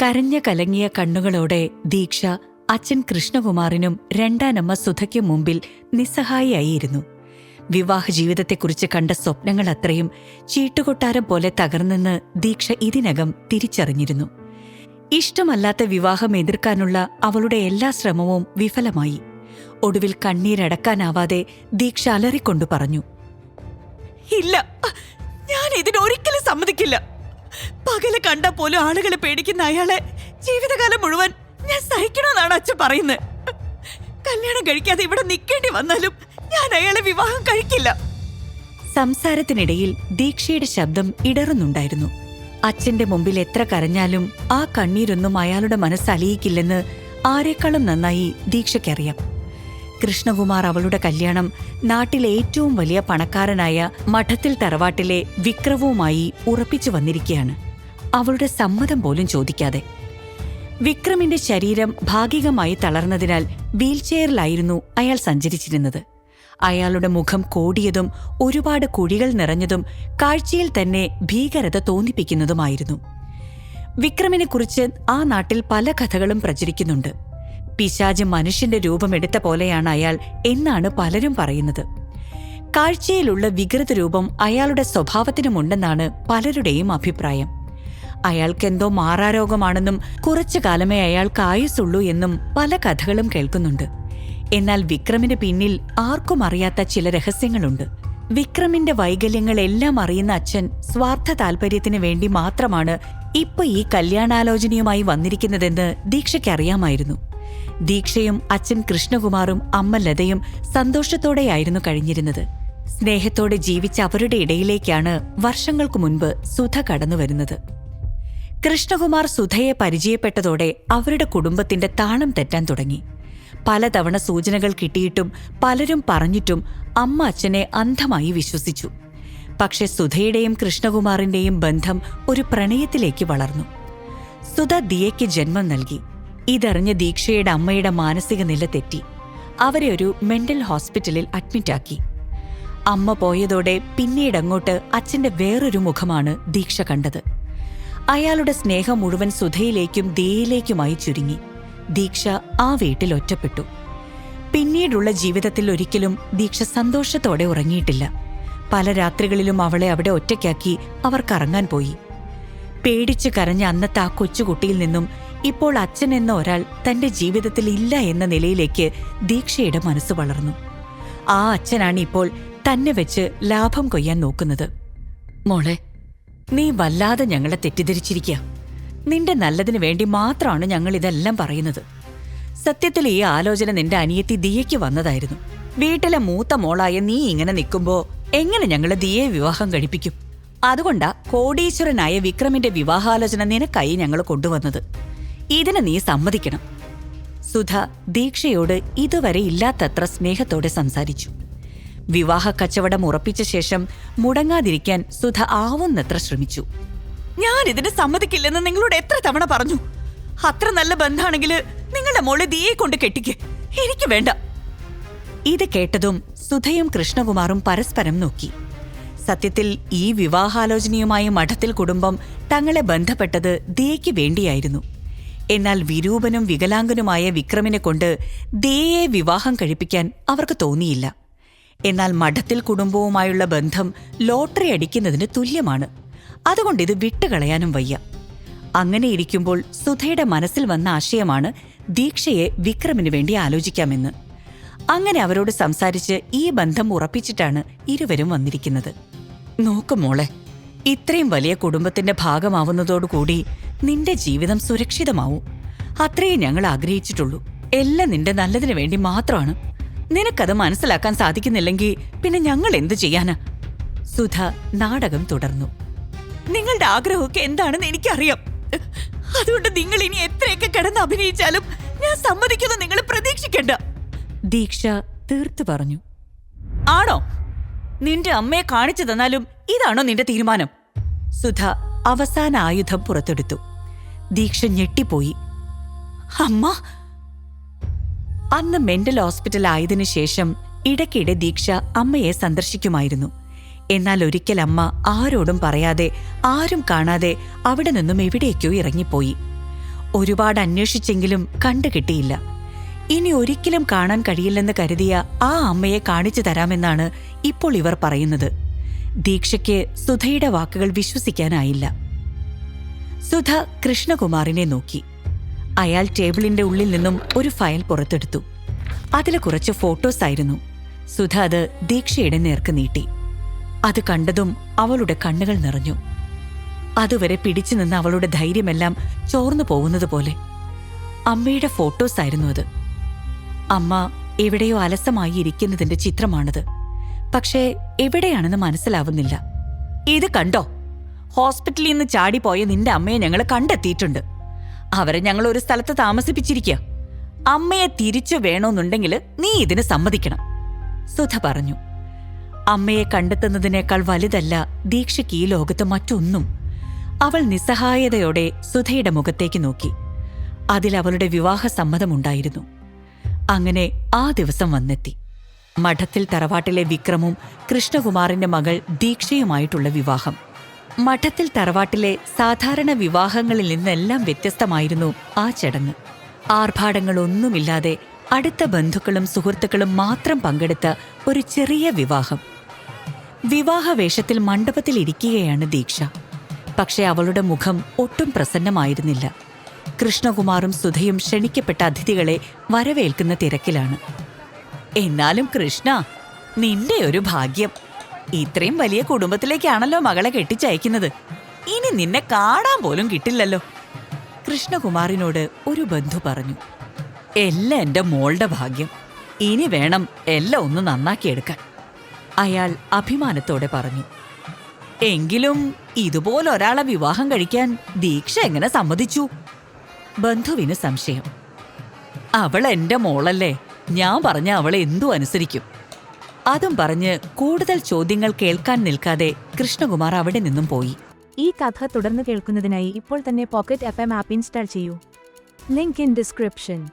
കരഞ്ഞ കലങ്ങിയ കണ്ണുകളോടെ ദീക്ഷ അച്ഛൻ കൃഷ്ണകുമാറിനും രണ്ടാനമ്മ സുധയ്ക്കും മുമ്പിൽ നിസ്സഹായിയായിരുന്നു. വിവാഹ ജീവിതത്തെക്കുറിച്ച് കണ്ട സ്വപ്നങ്ങൾ അത്രയും ചീട്ടുകൊട്ടാരം പോലെ തകർന്നെന്ന് ദീക്ഷ ഇതിനകം തിരിച്ചറിഞ്ഞിരുന്നു. ഇഷ്ടമല്ലാത്ത വിവാഹം എതിർക്കാനുള്ള അവളുടെ എല്ലാ ശ്രമവും വിഫലമായി. ഒടുവിൽ കണ്ണീരടക്കാനാവാതെ ദീക്ഷ അലറിക്കൊണ്ടു പറഞ്ഞു, ഇല്ല, ഞാൻ ഇതിനൊരിക്കലും സമ്മതിക്കില്ല. പകല് കണ്ട പോലും ആളുകളെ പേടിക്കുന്ന അയാളെ ജീവിതകാലം മുഴുവൻ ഞാൻ സഹിക്കണമെന്നാണ് അച്ഛൻ പറയുന്നത്. കല്യാണം കഴിക്കാതെ ഇവിടെ നിൽക്കേണ്ടി വന്നാലും ഞാൻ അയാളെ വിവാഹം കഴിക്കില്ല. സംസാരത്തിനിടയിൽ ദീക്ഷയുടെ ശബ്ദം ഇടറുന്നുണ്ടായിരുന്നു. അച്ഛന്റെ മുമ്പിൽ എത്ര കരഞ്ഞാലും ആ കണ്ണീരൊന്നും അയാളുടെ മനസ്സലിയിക്കില്ലെന്ന് ആരെക്കാളും നന്നായി ദീക്ഷയ്ക്കറിയാം. കൃഷ്ണകുമാർ അവളുടെ കല്യാണം നാട്ടിലെ ഏറ്റവും വലിയ പണക്കാരനായ മഠത്തിൽ തറവാട്ടിലെ വിക്രവുമായി ഉറപ്പിച്ചു വന്നിരിക്കുകയാണ്, അവളുടെ സമ്മതം പോലും ചോദിക്കാതെ. വിക്രമിന്റെ ശരീരം ഭാഗികമായി തളർന്നതിനാൽ വീൽചെയറിലായിരുന്നു അയാൾ സഞ്ചരിച്ചിരുന്നത്. അയാളുടെ മുഖം കോടിയതും ഒരുപാട് കുഴികൾ നിറഞ്ഞതും കാഴ്ചയിൽ തന്നെ ഭീകരത തോന്നിപ്പിക്കുന്നതുമായിരുന്നു. വിക്രമിനെക്കുറിച്ച് ആ നാട്ടിൽ പല കഥകളും പ്രചരിക്കുന്നുണ്ട്. പിശാച് മനുഷ്യന്റെ രൂപമെടുത്ത പോലെയാണ് അയാൾ എന്നാണ് പലരും പറയുന്നത്. കാഴ്ചയിലുള്ള വികൃത രൂപം അയാളുടെ സ്വഭാവത്തിനുമുണ്ടെന്നാണ് പലരുടെയും അഭിപ്രായം. അയാൾക്കെന്തോ മാറാരോഗമാണെന്നും കുറച്ചു കാലമേ അയാൾക്ക് ആയുസുള്ളൂ എന്നും പല കഥകളും കേൾക്കുന്നുണ്ട്. എന്നാൽ വിക്രമിന് പിന്നിൽ ആർക്കും അറിയാത്ത ചില രഹസ്യങ്ങളുണ്ട്. വിക്രമിന്റെ വൈകല്യങ്ങളെല്ലാം അറിയുന്ന അച്ഛൻ സ്വാർത്ഥ താൽപര്യത്തിന് വേണ്ടി മാത്രമാണ് ഇപ്പൊ ഈ കല്യാണാലോചനയുമായി വന്നിരിക്കുന്നതെന്ന് ദീക്ഷയ്ക്കറിയാമായിരുന്നു. ദീക്ഷയും അച്ഛൻ കൃഷ്ണകുമാറും അമ്മ ലതയും സന്തോഷത്തോടെയായിരുന്നു കഴിഞ്ഞിരുന്നത്. സ്നേഹത്തോടെ ജീവിച്ച അവരുടെ ഇടയിലേക്കാണ് വർഷങ്ങൾക്കു മുൻപ് സുധ കടന്നുവരുന്നത്. കൃഷ്ണകുമാർ സുധയെ പരിചയപ്പെട്ടതോടെ അവരുടെ കുടുംബത്തിന്റെ താളം തെറ്റാൻ തുടങ്ങി. പലതവണ സൂചനകൾ കിട്ടിയിട്ടും പലരും പറഞ്ഞിട്ടും അമ്മ അച്ഛനെ അന്ധമായി വിശ്വസിച്ചു. പക്ഷെ സുധയുടെയും കൃഷ്ണകുമാറിന്റെയും ബന്ധം ഒരു പ്രണയത്തിലേക്ക് വളർന്നു. സുധ ദിയയ്ക്ക് ജന്മം നൽകി. ഇതറിഞ്ഞ ദീക്ഷയുടെ അമ്മയുടെ മാനസിക നില തെറ്റി. അവരെ ഒരു മെന്റൽ ഹോസ്പിറ്റലിൽ അഡ്മിറ്റാക്കി. അമ്മ പോയതോടെ പിന്നീടങ്ങോട്ട് അച്ഛന്റെ വേറൊരു മുഖമാണ് ദീക്ഷ കണ്ടത്. അയാളുടെ സ്നേഹം മുഴുവൻ സുധയിലേക്കും ദിയയിലേക്കുമായി ചുരുങ്ങി. ദീക്ഷ ആ വീട്ടിൽ ഒറ്റപ്പെട്ടു. പിന്നീടുള്ള ജീവിതത്തിൽ ഒരിക്കലും ദീക്ഷ സന്തോഷത്തോടെ ഉറങ്ങിയിട്ടില്ല. പല രാത്രികളിലും അവളെ അവിടെ ഒറ്റയ്ക്കാക്കി അവർ കറങ്ങാൻ പോയി. പേടിച്ചു കരഞ്ഞ അന്നത്തെ ആ കൊച്ചുകുട്ടിയിൽ നിന്നും ഇപ്പോൾ അച്ഛൻ എന്ന ഒരാൾ തന്റെ ജീവിതത്തിൽ ഇല്ല എന്ന നിലയിലേക്ക് ദീക്ഷയുടെ മനസ്സ് വളർന്നു. ആ അച്ഛനാണ് ഇപ്പോൾ തന്നെ വെച്ച് ലാഭം കൊയ്യാൻ നോക്കുന്നത്. മോളെ, നീ വല്ലാതെ ഞങ്ങളെ തെറ്റിദ്ധരിച്ചിരിക്കുക. നിന്റെ നല്ലതിനു വേണ്ടി മാത്രമാണ് ഞങ്ങൾ ഇതെല്ലാം പറയുന്നത്. സത്യത്തിൽ ഈ ആലോചന നിന്റെ അനിയത്തി ദിയയ്ക്ക് വന്നതായിരുന്നു. വീട്ടിലെ മൂത്ത മോളായ നീ ഇങ്ങനെ നിൽക്കുമ്പോ എങ്ങനെ ഞങ്ങള് ദിയയെ വിവാഹം കഴിപ്പിക്കും? അതുകൊണ്ടാ കോടീശ്വരനായ വിക്രമിന്റെ വിവാഹാലോചന നിനക്കായി ഞങ്ങൾ കൊണ്ടുവന്നത്. ഇതിന് നീ സമ്മതിക്കണം. സുധ ദീക്ഷയോട് ഇതുവരെ ഇല്ലാത്തത്ര സ്നേഹത്തോടെ സംസാരിച്ചു. വിവാഹ കച്ചവടം ഉറപ്പിച്ച ശേഷം മുടങ്ങാതിരിക്കാൻ സുധ ആവുന്നത്ര ശ്രമിച്ചു. ഞാൻ ഇതിന് സമ്മതിക്കില്ലെന്ന് നിങ്ങളോട് എത്ര തവണ പറഞ്ഞു? അത്ര നല്ല ബന്ധാണെങ്കിൽ നിങ്ങളുടെ മോളെ ദിയെ കൊണ്ട് കെട്ടിക്ക്. എനിക്ക് വേണ്ട. ഇത് കേട്ടതും സുധയും കൃഷ്ണകുമാറും പരസ്പരം നോക്കി. സത്യത്തിൽ ഈ വിവാഹാലോചനയുമായി മഠത്തിൽ കുടുംബം തങ്ങളെ ബന്ധപ്പെട്ടത് ദിയയ്ക്ക് വേണ്ടിയായിരുന്നു. എന്നാൽ വിരൂപനും വികലാംഗനുമായ വിക്രമിനെ കൊണ്ട് ദിയയെ വിവാഹം കഴിപ്പിക്കാൻ അവർക്ക് തോന്നിയില്ല. എന്നാൽ മഠത്തിൽ കുടുംബവുമായുള്ള ബന്ധം ലോട്ടറി അടിക്കുന്നതിന് തുല്യമാണ്. അതുകൊണ്ട് ഇത് വിട്ടുകളയാനും വയ്യ. അങ്ങനെയിരിക്കുമ്പോൾ സുധയുടെ മനസ്സിൽ വന്ന ആശയമാണ് ദീക്ഷയെ വിക്രമിന് വേണ്ടി ആലോചിക്കാമെന്ന്. അങ്ങനെ അവരോട് സംസാരിച്ച് ഈ ബന്ധം ഉറപ്പിച്ചിട്ടാണ് ഇരുവരും വന്നിരിക്കുന്നത്. നോക്കു മോളെ, ഇത്രയും വലിയ കുടുംബത്തിന്റെ ഭാഗമാവുന്നതോടുകൂടി നിന്റെ ജീവിതം സുരക്ഷിതമാവും. അത്രയും ഞങ്ങൾ ആഗ്രഹിച്ചിട്ടുള്ളൂ. എല്ലാം നിന്റെ നല്ലതിനു വേണ്ടി മാത്രമാണ്. നിനക്കത് മനസ്സിലാക്കാൻ സാധിക്കുന്നില്ലെങ്കിൽ പിന്നെ ഞങ്ങൾ എന്തു ചെയ്യാനാ? സുധ നാടകം തുടർന്നു. നിങ്ങളുടെ ആഗ്രഹമൊക്കെ എന്താണെന്ന് എനിക്കറിയാം. അതുകൊണ്ട് നിങ്ങൾ ഇനി എത്രയൊക്കെ കിടന്ന് അഭിനയിച്ചാലും ഞാൻ സമ്മതിക്കുന്ന നിങ്ങൾ പ്രതീക്ഷിക്കണ്ട. ദീക്ഷ തീർത്തു പറഞ്ഞു. ആണോ? നിന്റെ അമ്മയെ കാണിച്ചു തന്നാലും ഇതാണോ നിന്റെ തീരുമാനം? സുധ അവസാന ആയുധം പുറത്തെടുത്തു. ദീക്ഷ ഞെട്ടിപ്പോയി. അമ്മ! അന്ന് മെന്റൽ ഹോസ്പിറ്റൽ ആയതിനു ശേഷം ഇടയ്ക്കിടെ ദീക്ഷ അമ്മയെ സന്ദർശിക്കുമായിരുന്നു. എന്നാൽ ഒരിക്കൽ അമ്മ ആരോടും പറയാതെ ആരും കാണാതെ അവിടെ നിന്നും എവിടേക്കോ ഇറങ്ങിപ്പോയി. ഒരുപാട് അന്വേഷിച്ചെങ്കിലും കണ്ടുകിട്ടിയില്ല. ഇനി ഒരിക്കലും കാണാൻ കഴിയില്ലെന്ന് കരുതിയ ആ അമ്മയെ കാണിച്ചു തരാമെന്നാണ് ഇപ്പോൾ ഇവർ പറയുന്നത്. ദീക്ഷയ്ക്ക് സുധയുടെ വാക്കുകൾ വിശ്വസിക്കാനായില്ല. സുധ കൃഷ്ണകുമാറിനെ നോക്കി. അയാൾ ടേബിളിന്റെ ഉള്ളിൽ നിന്നും ഒരു ഫയൽ പുറത്തെടുത്തു. അതിൽ കുറച്ച് ഫോട്ടോസ് ആയിരുന്നു. സുധ അത് ദീക്ഷയുടെ നേർക്ക് നീട്ടി. അത് കണ്ടതും അവളുടെ കണ്ണുകൾ നിറഞ്ഞു. അതുവരെ പിടിച്ചു നിന്ന് അവളുടെ ധൈര്യമെല്ലാം ചോർന്നു പോകുന്നത് പോലെ. അമ്മയുടെ ഫോട്ടോസ് ആയിരുന്നു അത്. അമ്മ എവിടെയോ അലസമായി ഇരിക്കുന്നതിന്റെ ചിത്രമാണത്. പക്ഷേ എവിടെയാണെന്ന് മനസ്സിലാവുന്നില്ല. ഇത് കണ്ടോ? ഹോസ്പിറ്റലിൽ നിന്ന് ചാടിപ്പോയ നിന്റെ അമ്മയെ ഞങ്ങൾ കണ്ടെത്തിയിട്ടുണ്ട്. അവരെ ഞങ്ങൾ ഒരു സ്ഥലത്ത് താമസിപ്പിച്ചിരിക്കുക. അമ്മയെ തിരിച്ചു വേണമെന്നുണ്ടെങ്കിൽ നീ ഇതിന് സമ്മതിക്കണം, സുധ പറഞ്ഞു. അമ്മയെ കണ്ടെത്തുന്നതിനേക്കാൾ വലുതല്ല ദീക്ഷയ്ക്ക് ഈ ലോകത്ത് മറ്റൊന്നും. അവൾ നിസ്സഹായതയോടെ സുധയുടെ മുഖത്തേക്ക് നോക്കി. അതിൽ അവളുടെ വിവാഹ സമ്മതമുണ്ടായിരുന്നു. അങ്ങനെ ആ ദിവസം വന്നെത്തി. മഠത്തിൽ തറവാട്ടിലെ വിക്രമും കൃഷ്ണകുമാറിന്റെ മകൾ ദീക്ഷയുമായിട്ടുള്ള വിവാഹം. മഠത്തിൽ തറവാട്ടിലെ സാധാരണ വിവാഹങ്ങളിൽ നിന്നെല്ലാം വ്യത്യസ്തമായിരുന്നു ആ ചടങ്ങ്. ആർഭാടങ്ങളൊന്നുമില്ലാതെ അടുത്ത ബന്ധുക്കളും സുഹൃത്തുക്കളും മാത്രം പങ്കെടുത്ത ഒരു ചെറിയ വിവാഹം. വിവാഹവേഷത്തിൽ മണ്ഡപത്തിൽ ഇരിക്കുകയാണ് ദീക്ഷ. പക്ഷെ അവളുടെ മുഖം ഒട്ടും പ്രസന്നമായിരുന്നില്ല. കൃഷ്ണകുമാറും സുധയും ക്ഷണിക്കപ്പെട്ട അതിഥികളെ വരവേൽക്കുന്ന തിരക്കിലാണ്. എന്നാലും കൃഷ്ണ, നിന്റെ ഒരു ഭാഗ്യം. ഇത്രയും വലിയ കുടുംബത്തിലേക്കാണല്ലോ മകളെ കെട്ടിച്ചയക്കുന്നത്. ഇനി നിന്നെ കാണാൻ പോലും കിട്ടില്ലല്ലോ, കൃഷ്ണകുമാറിനോട് ഒരു ബന്ധു പറഞ്ഞു. എല്ലാം എന്റെ മോളുടെ ഭാഗ്യം. ഇനി വേണം എല്ലാം ഒന്ന് നന്നാക്കിയെടുക്കാൻ, അയാൾ അഭിമാനത്തോടെ പറഞ്ഞു. എങ്കിലും ഇതുപോലൊരാളെ വിവാഹം കഴിക്കാൻ ദീക്ഷ എങ്ങനെ സമ്മതിച്ചു? ബന്ധുവിന് സംശയം. അവൾ എന്റെ മോളല്ലേ, ഞാൻ പറഞ്ഞ അവളെ എന്തു അനുസരിക്കും. അതും പറഞ്ഞ് കൂടുതൽ ചോദ്യങ്ങൾ കേൾക്കാൻ നിൽക്കാതെ കൃഷ്ണകുമാർ അവിടെ നിന്നും പോയി. ഈ കഥ തുടർന്ന് കേൾക്കുന്നതിനായി ഇപ്പോൾ തന്നെ പോക്കറ്റ് FM ആപ്പ് ഇൻസ്റ്റാൾ ചെയ്യൂ. Link in description.